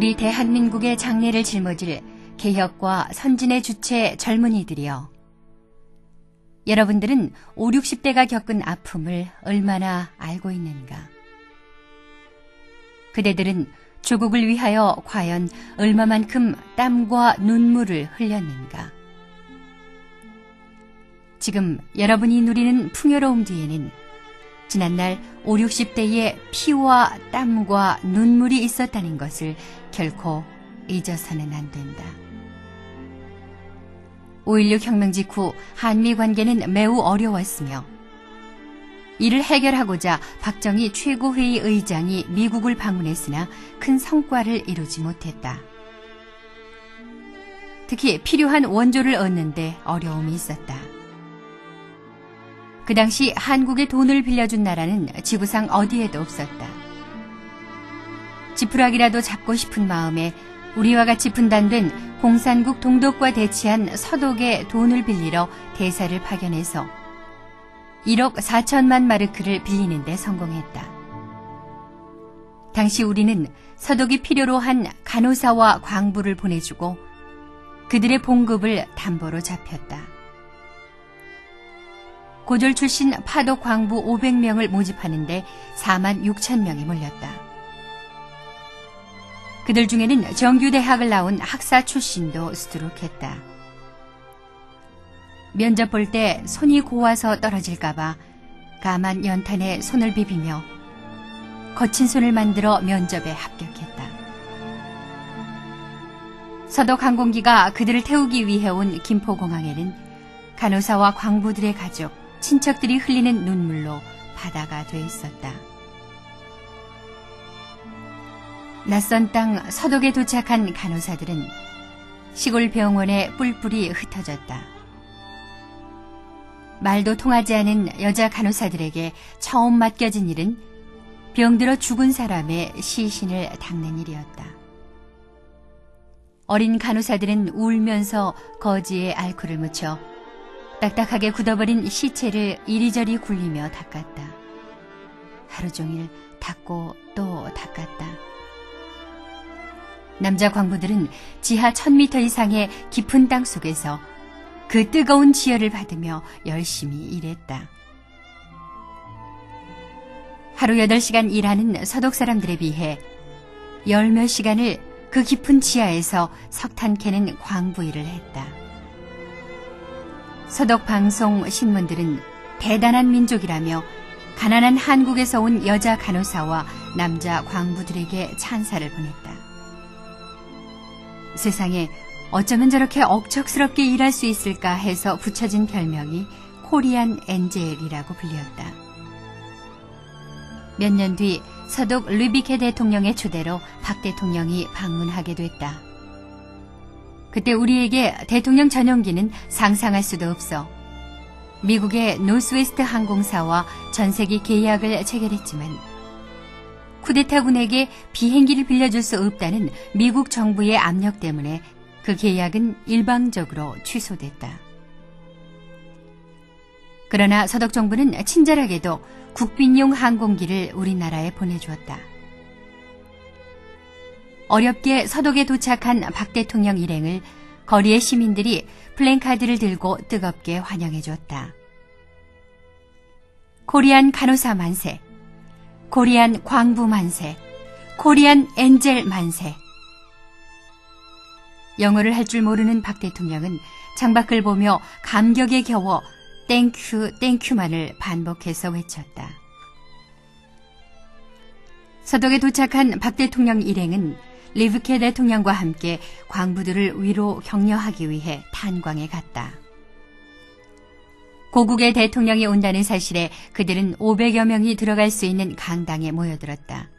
우리 대한민국의 장래를 짊어질 개혁과 선진의 주체 젊은이들이여. 여러분들은 5, 60대가 겪은 아픔을 얼마나 알고 있는가? 그대들은 조국을 위하여 과연 얼마만큼 땀과 눈물을 흘렸는가? 지금 여러분이 누리는 풍요로움 뒤에는 지난날 5, 60대의 피와 땀과 눈물이 있었다는 것을 결코 잊어서는 안 된다. 5.16 혁명 직후 한미 관계는 매우 어려웠으며 이를 해결하고자 박정희 최고회의 의장이 미국을 방문했으나 큰 성과를 이루지 못했다. 특히 필요한 원조를 얻는 데 어려움이 있었다. 그 당시 한국에 돈을 빌려준 나라는 지구상 어디에도 없었다. 지푸라기라도 잡고 싶은 마음에 우리와 같이 분단된 공산국 동독과 대치한 서독에 돈을 빌리러 대사를 파견해서 1억 4천만 마르크를 빌리는 데 성공했다. 당시 우리는 서독이 필요로 한 간호사와 광부를 보내주고 그들의 봉급을 담보로 잡혔다. 고졸 출신 파독 광부 500명을 모집하는데 4만 6천 명이 몰렸다. 그들 중에는 정규대학을 나온 학사 출신도 수두룩했다. 면접 볼 때 손이 고와서 떨어질까봐 까만 연탄에 손을 비비며 거친 손을 만들어 면접에 합격했다. 서독 항공기가 그들을 태우기 위해 온 김포공항에는 간호사와 광부들의 가족, 친척들이 흘리는 눈물로 바다가 돼 있었다. 낯선 땅 서독에 도착한 간호사들은 시골 병원에 뿔뿔이 흩어졌다. 말도 통하지 않은 여자 간호사들에게 처음 맡겨진 일은 병들어 죽은 사람의 시신을 닦는 일이었다. 어린 간호사들은 울면서 거지에 알코올을 묻혀 딱딱하게 굳어버린 시체를 이리저리 굴리며 닦았다. 하루 종일 닦고 또 닦았다. 남자 광부들은 지하 1000m 이상의 깊은 땅 속에서 그 뜨거운 지혈을 받으며 열심히 일했다. 하루 8시간 일하는 서독 사람들에 비해 10몇 시간을 그 깊은 지하에서 석탄 캐는 광부 일을 했다. 서독 방송 신문들은 대단한 민족이라며 가난한 한국에서 온 여자 간호사와 남자 광부들에게 찬사를 보냈다. 세상에 어쩌면 저렇게 억척스럽게 일할 수 있을까 해서 붙여진 별명이 코리안 엔젤이라고 불렸다. 몇 년 뒤 서독 르비케 대통령의 초대로 박 대통령이 방문하게 됐다. 그때 우리에게 대통령 전용기는 상상할 수도 없어 미국의 노스웨스트 항공사와 전세기 계약을 체결했지만 쿠데타군에게 비행기를 빌려줄 수 없다는 미국 정부의 압력 때문에 그 계약은 일방적으로 취소됐다. 그러나 서독 정부는 친절하게도 국빈용 항공기를 우리나라에 보내주었다. 어렵게 서독에 도착한 박 대통령 일행을 거리의 시민들이 플랜카드를 들고 뜨겁게 환영해줬다. 코리안 간호사 만세, 코리안 광부 만세, 코리안 엔젤 만세. 영어를 할 줄 모르는 박 대통령은 창밖을 보며 감격에 겨워 땡큐 땡큐만을 반복해서 외쳤다. 서독에 도착한 박 대통령 일행은 리브케 대통령과 함께 광부들을 위로 격려하기 위해 탄광에 갔다. 고국의 대통령이 온다는 사실에 그들은 500여 명이 들어갈 수 있는 강당에 모여들었다.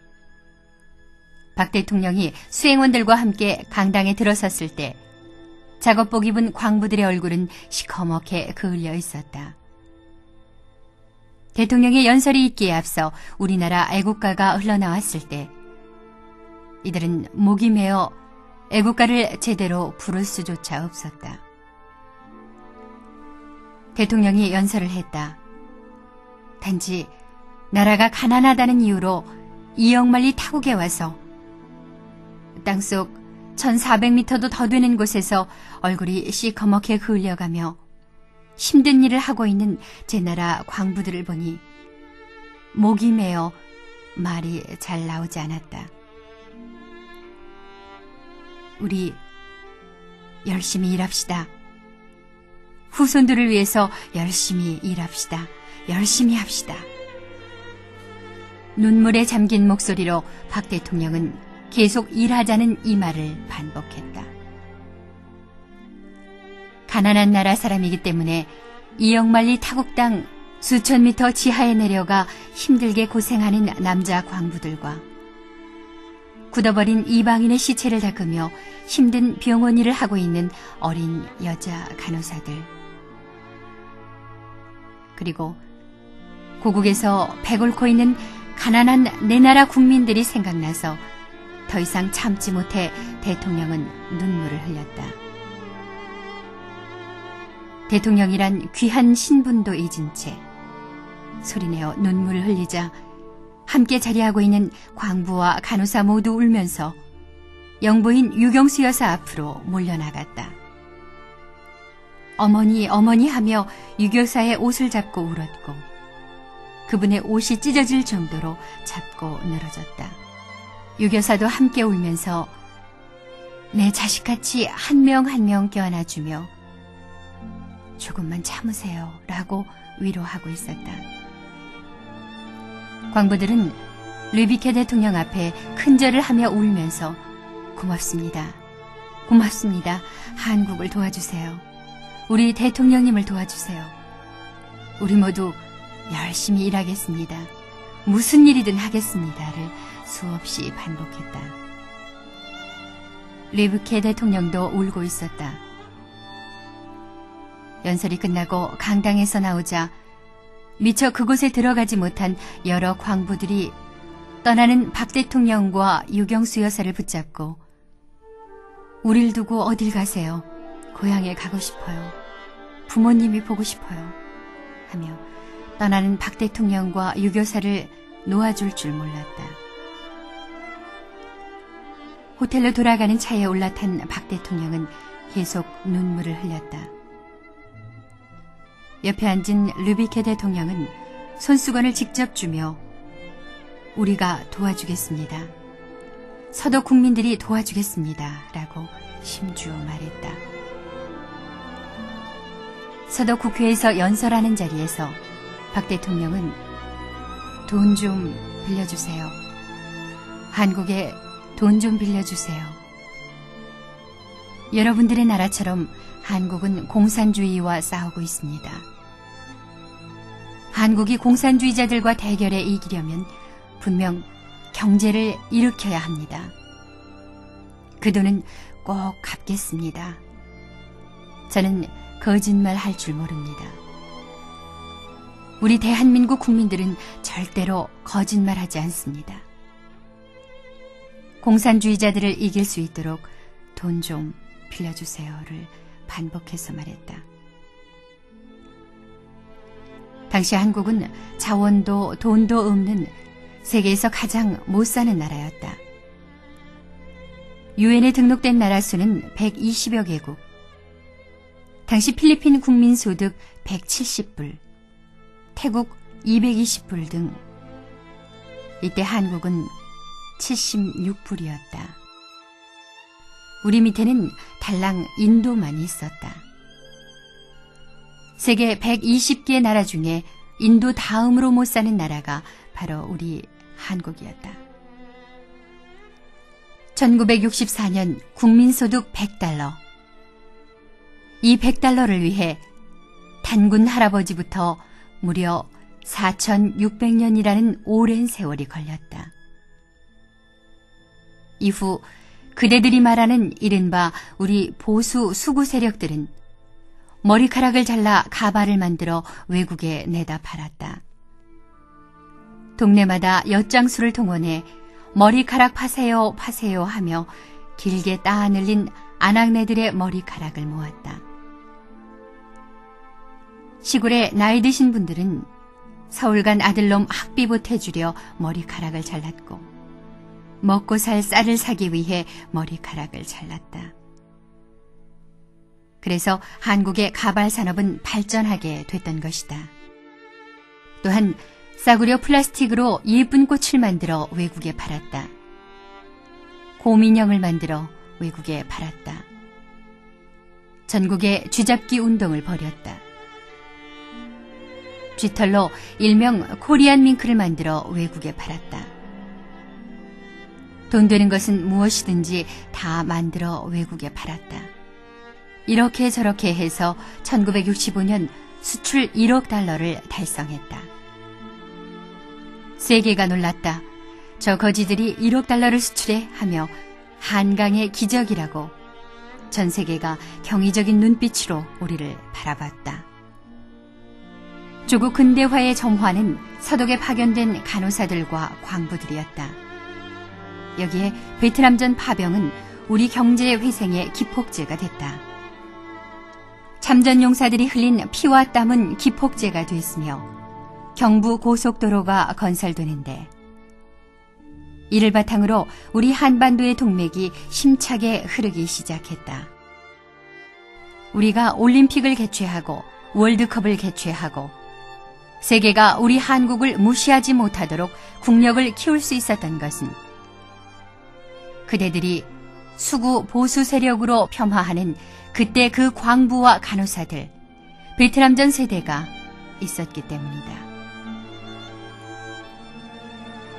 박 대통령이 수행원들과 함께 강당에 들어섰을 때 작업복 입은 광부들의 얼굴은 시커멓게 그을려 있었다. 대통령의 연설이 있기에 앞서 우리나라 애국가가 흘러나왔을 때 이들은 목이 메어 애국가를 제대로 부를 수조차 없었다. 대통령이 연설을 했다. 단지 나라가 가난하다는 이유로 이역만리 타국에 와서 땅속 1400m도 더 되는 곳에서 얼굴이 시커멓게 그을려가며 힘든 일을 하고 있는 제 나라 광부들을 보니 목이 메어 말이 잘 나오지 않았다. 우리 열심히 일합시다. 후손들을 위해서 열심히 일합시다. 열심히 합시다. 눈물에 잠긴 목소리로 박 대통령은 계속 일하자는 이 말을 반복했다. 가난한 나라 사람이기 때문에 이역만리 타국 땅 수천 미터 지하에 내려가 힘들게 고생하는 남자 광부들과 굳어버린 이방인의 시체를 닦으며 힘든 병원 일을 하고 있는 어린 여자 간호사들, 그리고 고국에서 배골고 있는 가난한 내 나라 국민들이 생각나서 더 이상 참지 못해 대통령은 눈물을 흘렸다. 대통령이란 귀한 신분도 잊은 채 소리내어 눈물을 흘리자 함께 자리하고 있는 광부와 간호사 모두 울면서 영부인 유경수 여사 앞으로 몰려나갔다. 어머니, 어머니 하며 유교사의 옷을 잡고 울었고 그분의 옷이 찢어질 정도로 잡고 늘어졌다. 유교사도 함께 울면서 내 자식같이 한 명 한 명 껴안아주며 조금만 참으세요 라고 위로하고 있었다. 광부들은 르비케 대통령 앞에 큰절을 하며 울면서 고맙습니다. 고맙습니다. 한국을 도와주세요. 우리 대통령님을 도와주세요. 우리 모두 열심히 일하겠습니다. 무슨 일이든 하겠습니다를 수없이 반복했다. 르비케 대통령도 울고 있었다. 연설이 끝나고 강당에서 나오자 미처 그곳에 들어가지 못한 여러 광부들이 떠나는 박 대통령과 유경수 여사를 붙잡고 우릴 두고 어딜 가세요? 고향에 가고 싶어요. 부모님이 보고 싶어요. 하며 떠나는 박 대통령과 유교사를 놓아줄 줄 몰랐다. 호텔로 돌아가는 차에 올라탄 박 대통령은 계속 눈물을 흘렸다. 옆에 앉은 르비케 대통령은 손수건을 직접 주며 우리가 도와주겠습니다. 서독 국민들이 도와주겠습니다. 라고 심주어 말했다. 서독 국회에서 연설하는 자리에서 박 대통령은 돈 좀 빌려주세요. 한국에 돈 좀 빌려주세요. 여러분들의 나라처럼 한국은 공산주의와 싸우고 있습니다. 한국이 공산주의자들과 대결에 이기려면 분명 경제를 일으켜야 합니다. 그 돈은 꼭 갚겠습니다. 저는 거짓말 할 줄 모릅니다. 우리 대한민국 국민들은 절대로 거짓말하지 않습니다. 공산주의자들을 이길 수 있도록 돈 좀 빌려주세요를 반복해서 말했다. 당시 한국은 자원도 돈도 없는 세계에서 가장 못 사는 나라였다. 유엔에 등록된 나라 수는 120여 개국. 당시 필리핀 국민 소득 170불, 태국 220불 등. 이때 한국은 76불이었다. 우리 밑에는 달랑 인도만 있었다. 세계 120개 나라 중에 인도 다음으로 못 사는 나라가 바로 우리 한국이었다. 1964년 국민소득 100달러. 이 100달러를 위해 단군 할아버지부터 무려 4,600년이라는 오랜 세월이 걸렸다. 이후 그대들이 말하는 이른바 우리 보수 수구 세력들은 머리카락을 잘라 가발을 만들어 외국에 내다 팔았다. 동네마다 엿장수를 동원해 머리카락 파세요 파세요 하며 길게 따 늘린 아낙네들의 머리카락을 모았다. 시골에 나이 드신 분들은 서울 간 아들놈 학비 보태주려 머리카락을 잘랐고 먹고 살 쌀을 사기 위해 머리카락을 잘랐다. 그래서 한국의 가발 산업은 발전하게 됐던 것이다. 또한 싸구려 플라스틱으로 예쁜 꽃을 만들어 외국에 팔았다. 곰인형을 만들어 외국에 팔았다. 전국에 쥐잡기 운동을 벌였다. 쥐털로 일명 코리안 밍크를 만들어 외국에 팔았다. 돈 되는 것은 무엇이든지 다 만들어 외국에 팔았다. 이렇게 저렇게 해서 1965년 수출 1억 달러를 달성했다. 세계가 놀랐다. 저 거지들이 1억 달러를 수출해 하며 한강의 기적이라고 전 세계가 경이적인 눈빛으로 우리를 바라봤다. 조국 근대화의 정화는 서독에 파견된 간호사들과 광부들이었다. 여기에 베트남전 파병은 우리 경제 회생의 기폭제가 됐다. 참전 용사들이 흘린 피와 땀은 기폭제가 됐으며 경부 고속도로가 건설되는데 이를 바탕으로 우리 한반도의 동맥이 심차게 흐르기 시작했다. 우리가 올림픽을 개최하고 월드컵을 개최하고 세계가 우리 한국을 무시하지 못하도록 국력을 키울 수 있었던 것은 그대들이 수구 보수 세력으로 폄하하는 그때 그 광부와 간호사들, 베트남전 세대가 있었기 때문이다.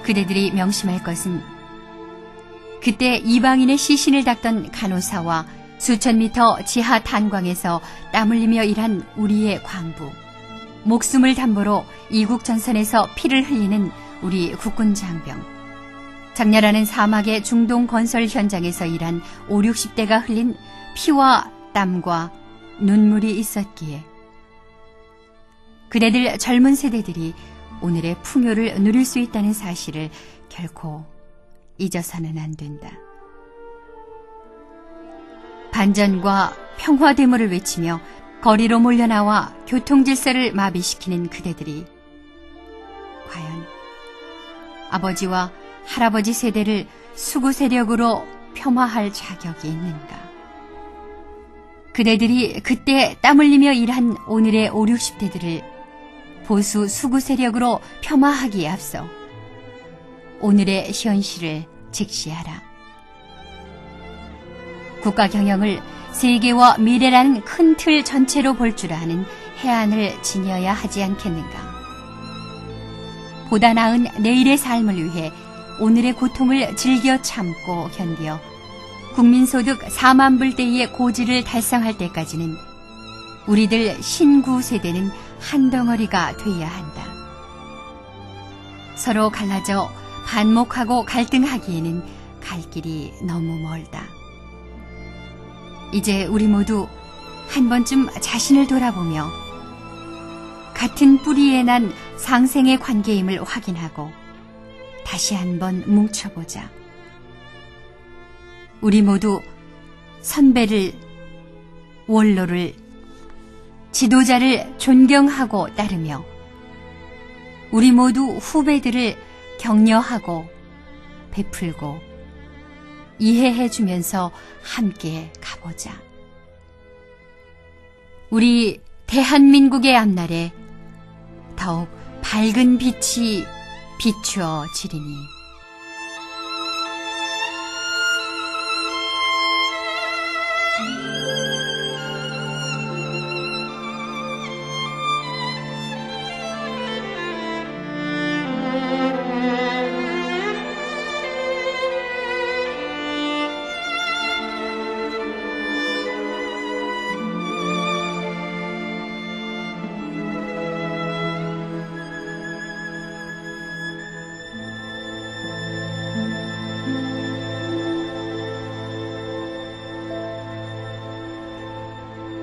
그대들이 명심할 것은 그때 이방인의 시신을 닦던 간호사와 수천 미터 지하 탄광에서 땀 흘리며 일한 우리의 광부, 목숨을 담보로 이국 전선에서 피를 흘리는 우리 국군 장병, 장렬하는 사막의 중동 건설 현장에서 일한 5, 60대가 흘린 피와 땀과 눈물이 있었기에 그대들 젊은 세대들이 오늘의 풍요를 누릴 수 있다는 사실을 결코 잊어서는 안 된다. 반전과 평화대모를 외치며 거리로 몰려나와 교통질서를 마비시키는 그대들이 과연 아버지와 할아버지 세대를 수구 세력으로 폄하할 자격이 있는가? 그대들이 그때 땀 흘리며 일한 오늘의 5, 60대들을 보수 수구 세력으로 폄하하기에 앞서 오늘의 현실을 직시하라. 국가 경영을 세계와 미래라는 큰 틀 전체로 볼 줄 아는 해안을 지녀야 하지 않겠는가? 보다 나은 내일의 삶을 위해 오늘의 고통을 즐겨 참고 견디어 국민소득 4만 불대의 고지를 달성할 때까지는 우리들 신구 세대는 한 덩어리가 돼야 한다. 서로 갈라져 반목하고 갈등하기에는 갈 길이 너무 멀다. 이제 우리 모두 한 번쯤 자신을 돌아보며 같은 뿌리에 난 상생의 관계임을 확인하고 다시 한번 뭉쳐보자. 우리 모두 선배를, 원로를, 지도자를 존경하고 따르며 우리 모두 후배들을 격려하고 베풀고 이해해주면서 함께 가보자. 우리 대한민국의 앞날에 더욱 밝은 빛이 비추어지리니